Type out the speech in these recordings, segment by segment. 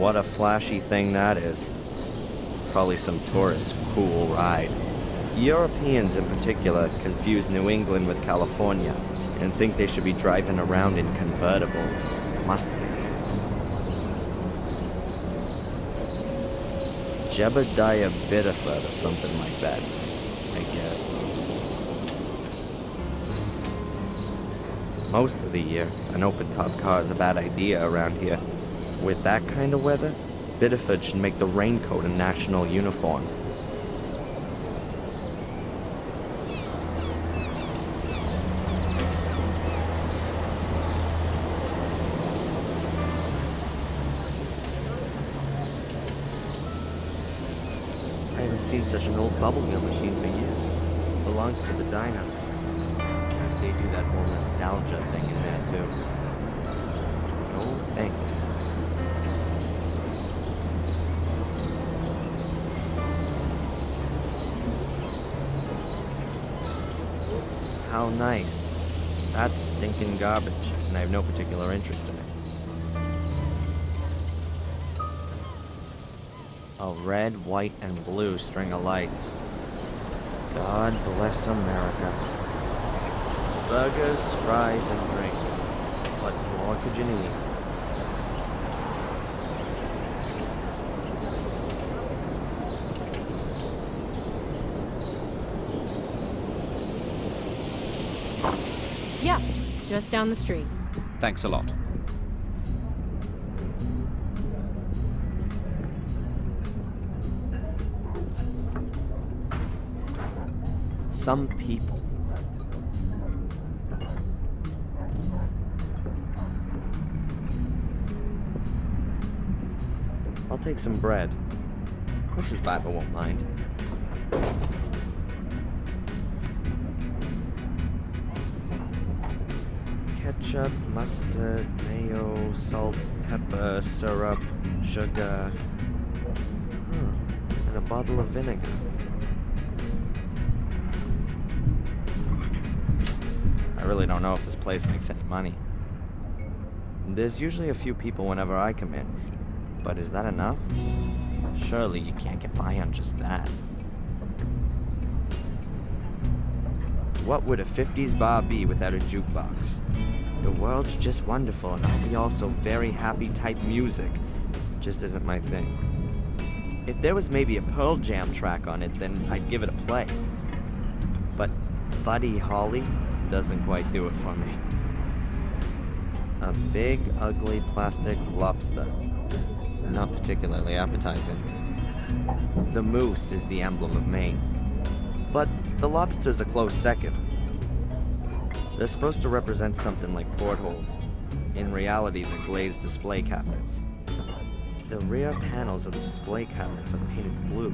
What a flashy thing that is. Probably some tourist's cool ride. Europeans in particular confuse New England with California and think they should be driving around in convertibles, Mustangs. Jebediah Biddeford or something like that, I guess. Most of the year, an open-top car is a bad idea around here. With that kind of weather, Biddeford should make the raincoat a national uniform. I haven't seen such an old bubblegum machine for years. Belongs to the diner. They do that whole nostalgia thing in there too. No thanks. How nice. That's stinking garbage, and I have no particular interest in it. A red, white, and blue string of lights. God bless America. Burgers, fries, and drinks. What more could you need? Yeah, just down the street. Thanks a lot. Some people. I'll take some bread. Mrs. Bible won't mind. Ketchup, mustard, mayo, salt, pepper, syrup, sugar, and a bottle of vinegar. I really don't know if this place makes any money. There's usually a few people whenever I come in, but is that enough? Surely you can't get by on just that. What would a 50s bar be without a jukebox? The world's just wonderful, and aren't we all so very happy type music? Just isn't my thing. If there was maybe a Pearl Jam track on it, then I'd give it a play. But Buddy Holly doesn't quite do it for me. A big, ugly plastic lobster. Not particularly appetizing. The moose is the emblem of Maine. But the lobster's a close second. They're supposed to represent something like portholes. In reality, they're glazed display cabinets. The rear panels of the display cabinets are painted blue.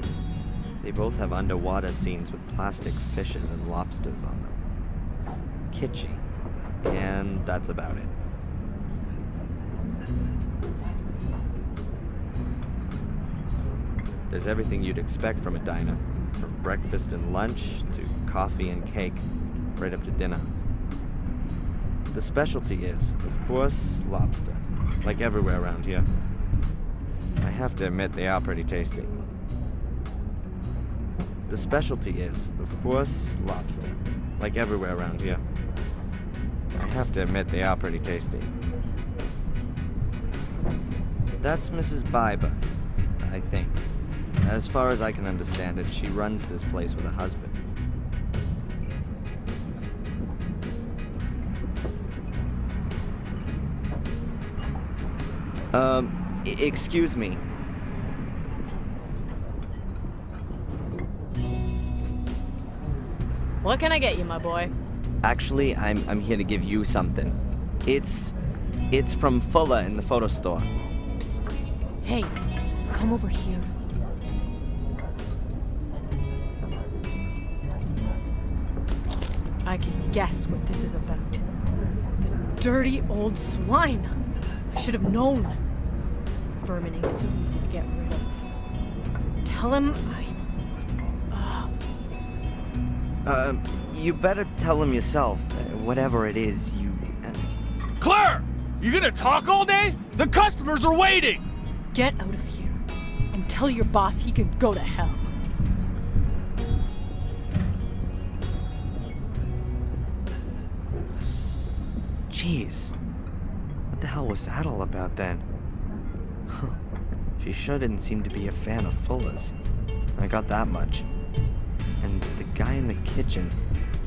They both have underwater scenes with plastic fishes and lobsters on them. Kitschy. And that's about it. There's everything you'd expect from a diner, from breakfast and lunch to coffee and cake, right up to dinner. The specialty is, of course, lobster, like everywhere around here. I have to admit they are pretty tasty. The specialty is, of course, lobster, like everywhere around here. I have to admit they are pretty tasty. That's Mrs. Biber, I think. As far as I can understand it, she runs this place with a husband. Excuse me. What can I get you, my boy? Actually, I'm here to give you something. It's from Fuller in the photo store. Psst. Hey, come over here. I can guess what this is about. The dirty old swine. I should have known. Vermin ain't so easy to get rid of. Tell him You better tell him yourself. Whatever it is, you... Claire! You gonna talk all day? The customers are waiting! Get out of here and tell your boss he can go to hell. Jeez. What the hell was that all about then? She sure didn't seem to be a fan of Fuller's. I got that much. And the guy in the kitchen,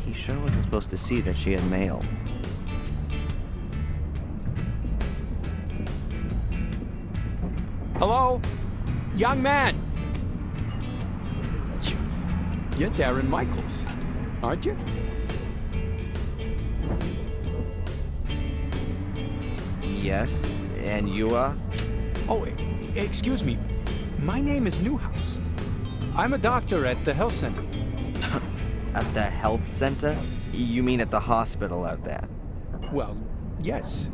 he sure wasn't supposed to see that she had mail. Hello? Young man! You're Darren Michaels, aren't you? Yes, and you are? Oh, excuse me. My name is Newhouse. I'm a doctor at the health center. At the health center? You mean at the hospital out there? Well, yes.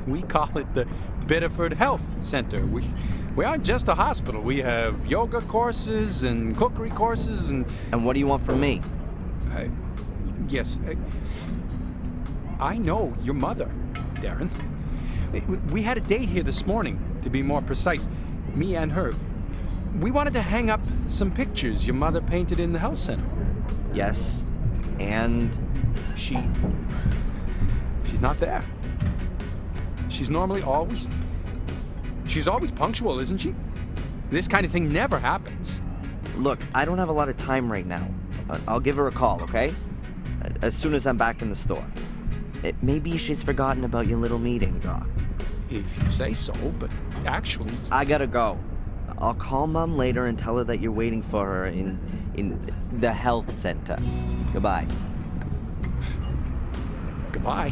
We call it the Biddeford Health Center. We aren't just a hospital. We have yoga courses and cookery courses and... And what do you want from me? Yes. I know your mother, Darren. We had a date here this morning, to be more precise. Me and her. We wanted to hang up some pictures your mother painted in the health center. Yes, and? She's not there. She's always punctual, isn't she? This kind of thing never happens. Look, I don't have a lot of time right now. I'll give her a call, okay? As soon as I'm back in the store. Maybe she's forgotten about your little meeting, Doc. If you say so, but actually... I gotta go. I'll call Mom later and tell her that you're waiting for her in the health center. Goodbye. Goodbye.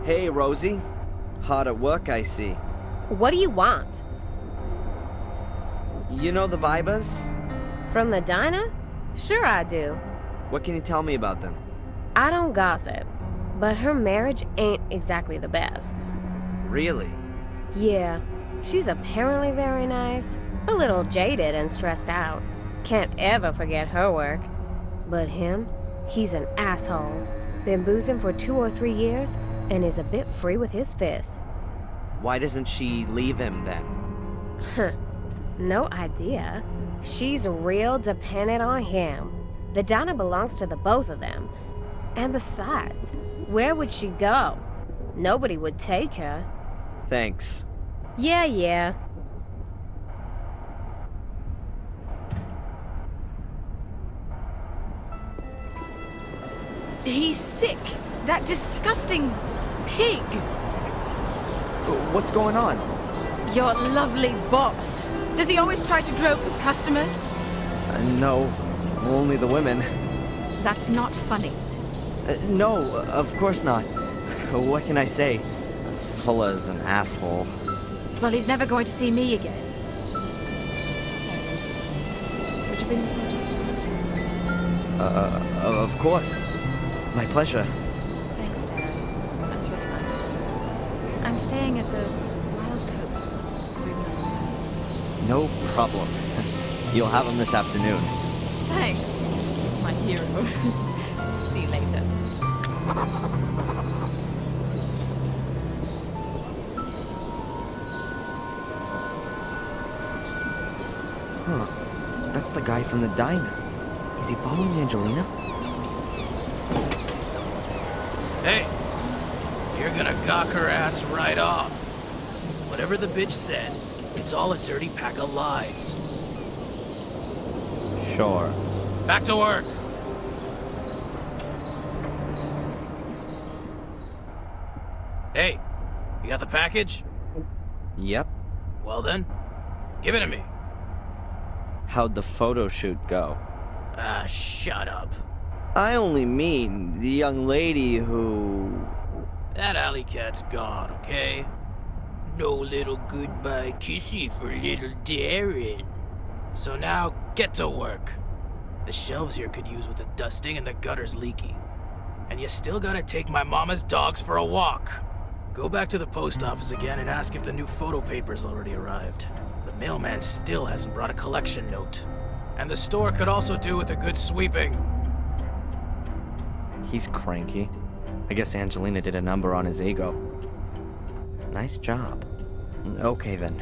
Hey, Rosie. Hard at work, I see. What do you want? You know the Bibers? From the diner? Sure I do. What can you tell me about them? I don't gossip, but her marriage ain't exactly the best. Really? Yeah, she's apparently very nice, a little jaded and stressed out. Can't ever forget her work. But him, he's an asshole. Been boozing for 2 or 3 years and is a bit free with his fists. Why doesn't she leave him then? Huh. No idea. She's real dependent on him. The diner belongs to the both of them. And besides, where would she go? Nobody would take her. Thanks. Yeah. He's sick. That disgusting pig. What's going on? Your lovely boss. Does he always try to grope his customers? No, only the women. That's not funny. No, of course not. What can I say? Fuller's an asshole. Well, he's never going to see me again. Would you bring the photos to the hotel? Of course. My pleasure. Thanks, Darren. That's really nice of you. I'm staying at the Wild Coast. Room number 5. No problem. You'll have them this afternoon. Thanks, my hero. See you later. Huh. That's the guy from the diner. Is he following Angelina? Hey, you're gonna gawk her ass right off. Whatever the bitch said, it's all a dirty pack of lies. Sure. Back to work. Hey, you got the package? Yep. Well then, give it to me. How'd the photo shoot go? Ah, shut up. I only mean the young lady who... That alley cat's gone, okay? No little goodbye kissy for little Darren. So now, get to work. The shelves here could use with a dusting and the gutter's leaky. And you still gotta take my mama's dogs for a walk. Go back to the post office again and ask if the new photo paper's already arrived. The mailman still hasn't brought a collection note. And the store could also do with a good sweeping. He's cranky. I guess Angelina did a number on his ego. Nice job. Okay then.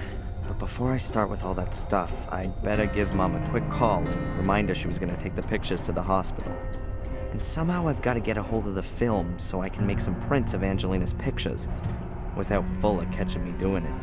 But before I start with all that stuff, I'd better give Mom a quick call and remind her she was gonna take the pictures to the hospital. And somehow I've gotta get a hold of the film so I can make some prints of Angelina's pictures without Fuller catching me doing it.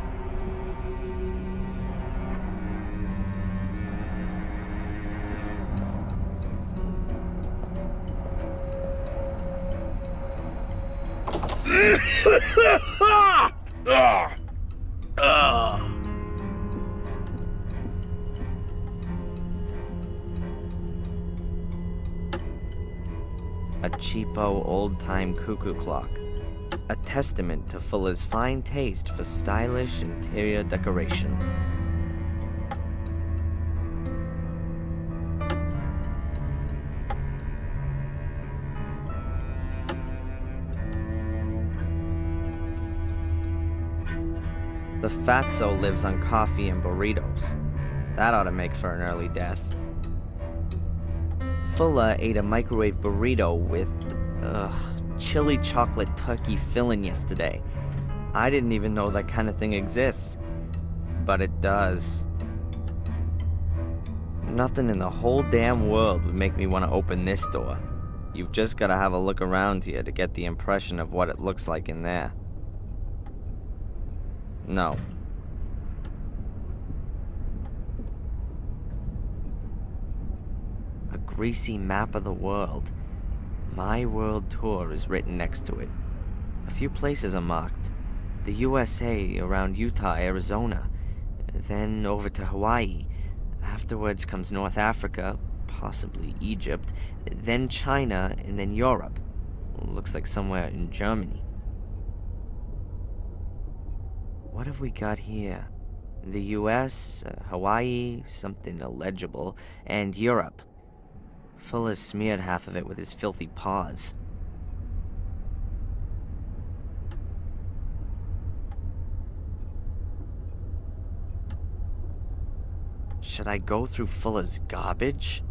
A cheapo, old-time cuckoo clock. A testament to Fuller's fine taste for stylish interior decoration. The fatso lives on coffee and burritos. That ought to make for an early death. Fuller ate a microwave burrito with, chili chocolate turkey filling yesterday. I didn't even know that kind of thing exists. But it does. Nothing in the whole damn world would make me want to open this door. You've just got to have a look around here to get the impression of what it looks like in there. No. A greasy map of the world. My World Tour is written next to it. A few places are marked. The USA, around Utah, Arizona. Then over to Hawaii. Afterwards comes North Africa, possibly Egypt. Then China, and then Europe. Looks like somewhere in Germany. What have we got here? The US, Hawaii, something illegible, and Europe. Fuller smeared half of it with his filthy paws. Should I go through Fuller's garbage?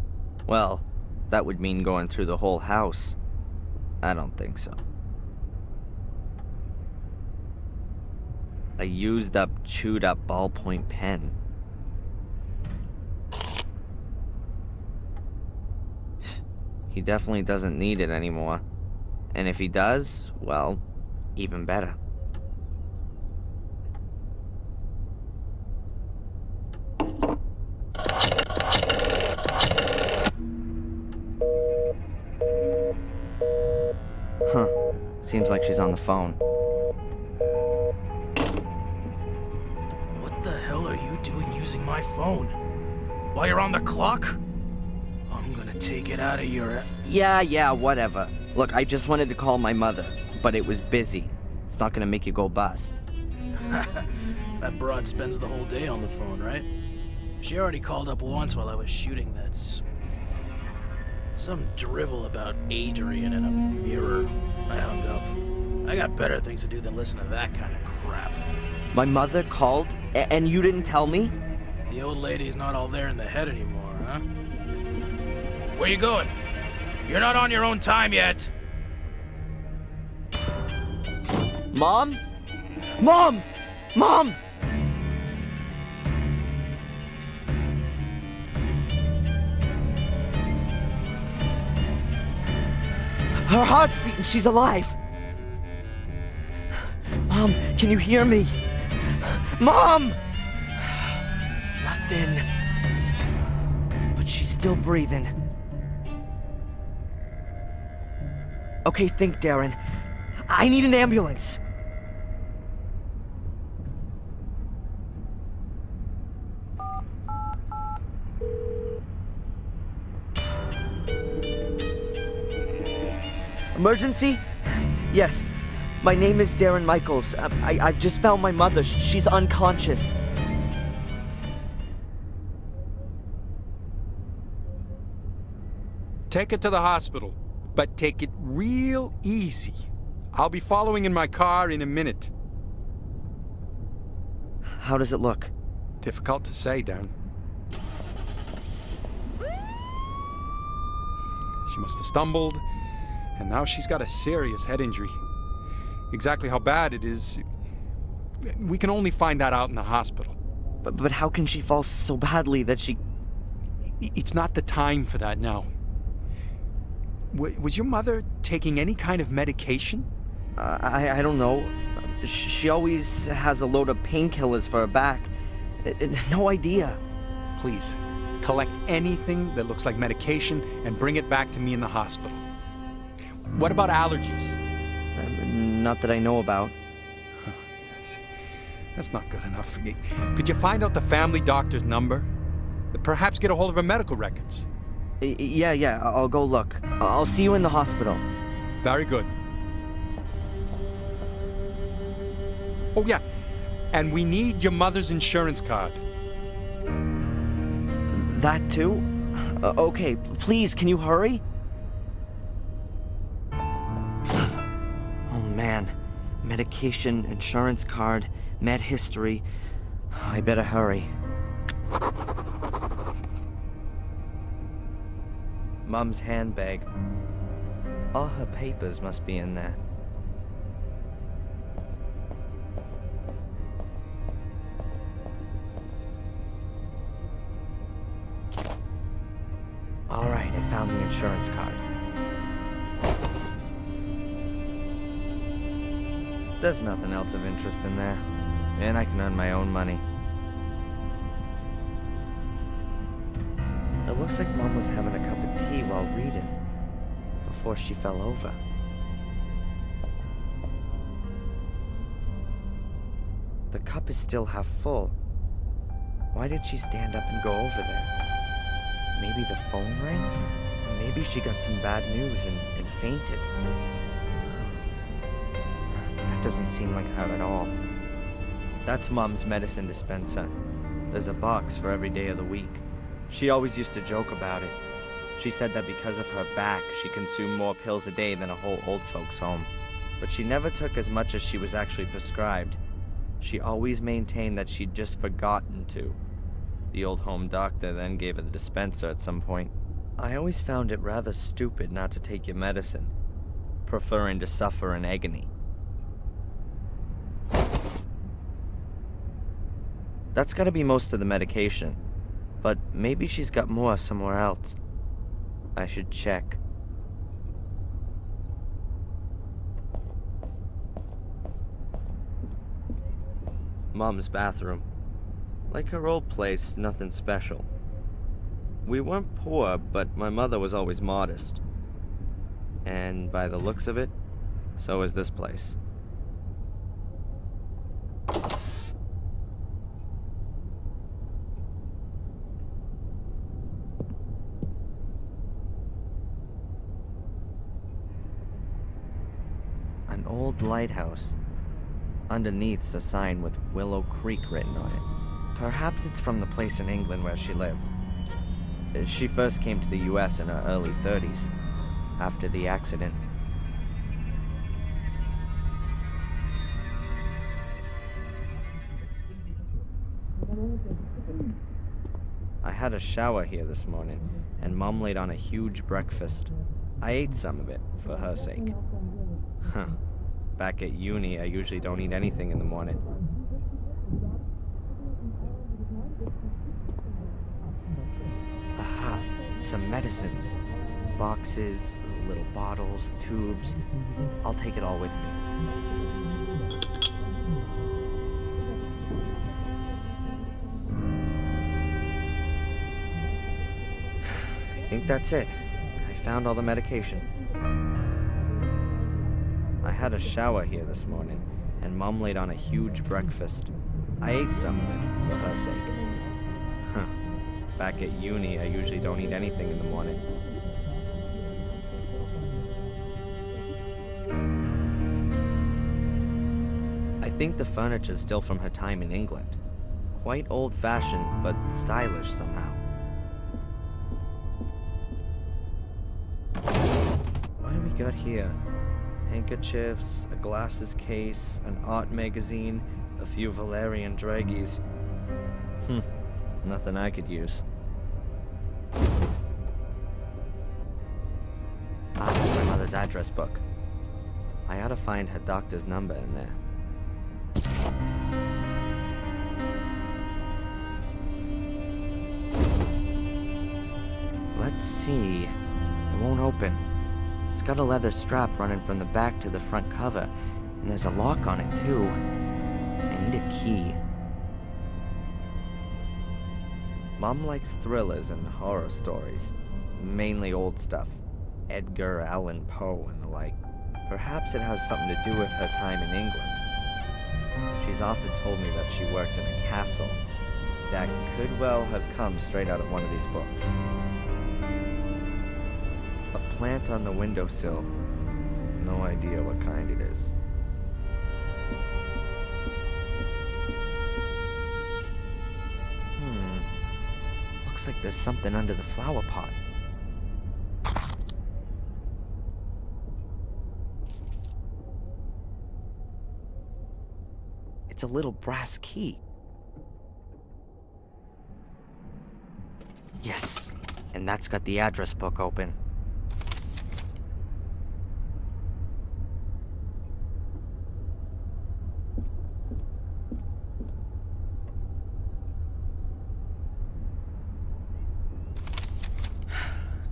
Well, that would mean going through the whole house. I don't think so. A used up, chewed up ballpoint pen. He definitely doesn't need it anymore. And if he does, well, even better. Huh. Seems like she's on the phone. What the hell are you doing using my phone? While you're on the clock? I'm gonna take it out of your... Yeah, whatever. Look, I just wanted to call my mother, but it was busy. It's not gonna make you go bust. That broad spends the whole day on the phone, right? She already called up once while I was shooting that sweetie. Some drivel about Adrian and a mirror. I hung up. I got better things to do than listen to that kind of crap. My mother called, and you didn't tell me? The old lady's not all there in the head anymore, huh? Where you going? You're not on your own time yet. Mom? Mom! Mom! Her heart's beating. She's alive. Mom, can you hear me? Mom! Nothing. But she's still breathing. Okay, think, Darren. I need an ambulance. Emergency? Yes. My name is Darren Michaels. I've just found my mother. She's unconscious. Take her to the hospital, but take it real easy. I'll be following in my car in a minute. How does it look? Difficult to say, Darren. She must have stumbled, and now she's got a serious head injury. Exactly how bad it is, we can only find that out in the hospital. But how can she fall so badly that she... It's not the time for that now. Was your mother taking any kind of medication? I don't know. She always has a load of painkillers for her back. No idea. Please, collect anything that looks like medication and bring it back to me in the hospital. What about allergies? Not that I know about. That's not good enough. Could you find out the family doctor's number? Perhaps get a hold of her medical records. Yeah, I'll go look. I'll see you in the hospital. Very good. Oh, yeah. And we need your mother's insurance card. That too? Okay, please, can you hurry? Oh man. Medication, insurance card, med history. I better hurry. Mom's handbag. All her papers must be in there. All right, I found the insurance card. There's nothing else of interest in there, and I can earn my own money. It looks like Mom was having a cup of tea while reading, before she fell over. The cup is still half full. Why did she stand up and go over there? Maybe the phone rang? Maybe she got some bad news and fainted. That doesn't seem like her at all. That's Mom's medicine dispenser. There's a box for every day of the week. She always used to joke about it. She said that because of her back, she consumed more pills a day than a whole old folks' home. But she never took as much as she was actually prescribed. She always maintained that she'd just forgotten to. The old home doctor then gave her the dispenser at some point. I always found it rather stupid not to take your medicine, preferring to suffer in agony. That's gotta be most of the medication. But maybe she's got more somewhere else. I should check. Mom's bathroom. Like her old place, nothing special. We weren't poor, but my mother was always modest. And by the looks of it, so is this place. An old lighthouse. Underneath's a sign with Willow Creek written on it. Perhaps it's from the place in England where she lived. She first came to the US in her early 30s, after the accident. I had a shower here this morning, and Mom laid on a huge breakfast. I ate some of it, for her sake. Huh. Back at uni, I usually don't eat anything in the morning. Aha, some medicines. Boxes, little bottles, tubes. I'll take it all with me. I think that's it. I found all the medication. I had a shower here this morning, and Mom laid on a huge breakfast. I ate some of it, for her sake. Huh. Back at uni, I usually don't eat anything in the morning. think the furniture's still from her time in England. Quite old-fashioned, but stylish somehow. What do we got here? Handkerchiefs, a glasses case, an art magazine, a few Valerian draggies. Nothing I could use. My mother's address book. I ought to find her doctor's number in there. Let's see. It won't open. It's got a leather strap running from the back to the front cover, and there's a lock on it too. I need a key. Mom likes thrillers and horror stories, mainly old stuff. Edgar Allan Poe and the like. Perhaps it has something to do with her time in England. She's often told me that she worked in a castle. That could well have come straight out of one of these books. A plant on the windowsill. No idea what kind it is. Looks like there's something under the flower pot. It's a little brass key. Yes, and that's got the address book open.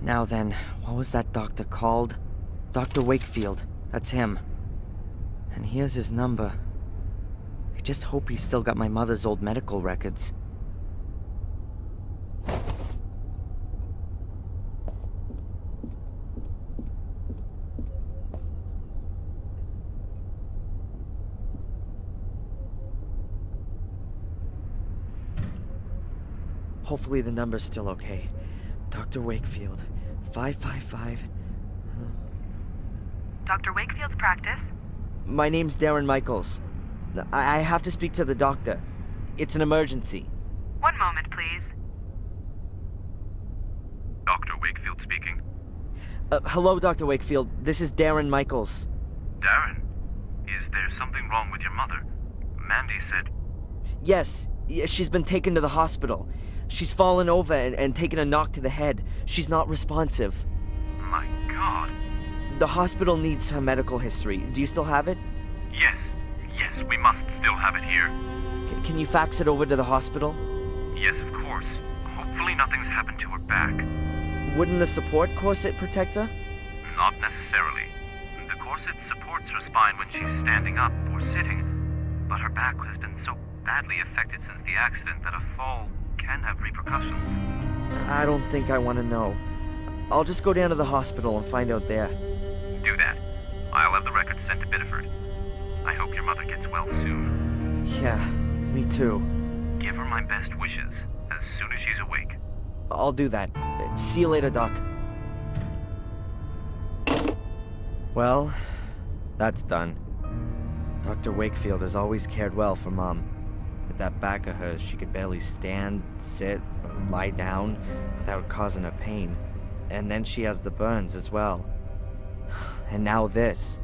Now then, what was that doctor called? Dr. Wakefield. That's him. And here's his number. I just hope he's still got my mother's old medical records. Hopefully the number's still okay. Dr. Wakefield, 555. Dr. Wakefield's practice? My name's Darren Michaels. I have to speak to the doctor. It's an emergency. One moment, please. Dr. Wakefield speaking. Hello, Dr. Wakefield. This is Darren Michaels. Darren, is there something wrong with your mother? Mandy said... Yes, she's been taken to the hospital. She's fallen over and taken a knock to the head. She's not responsive. My God. The hospital needs her medical history. Do you still have it? Yes, we must still have it here. Can you fax it over to the hospital? Yes, of course. Hopefully nothing's happened to her back. Wouldn't the support corset protect her? Not necessarily. The corset supports her spine when she's standing up or sitting, but her back has been so badly affected since the accident that a fall can have repercussions. I don't think I want to know. I'll just go down to the hospital and find out there. Do that. I'll have the records sent to Biddeford. I hope your mother gets well soon. Yeah, me too. Give her my best wishes as soon as she's awake. I'll do that. See you later, Doc. Well, that's done. Dr. Wakefield has always cared well for Mom. With that back of hers, she could barely stand, sit, or lie down without causing her pain. And then she has the burns as well. And now this.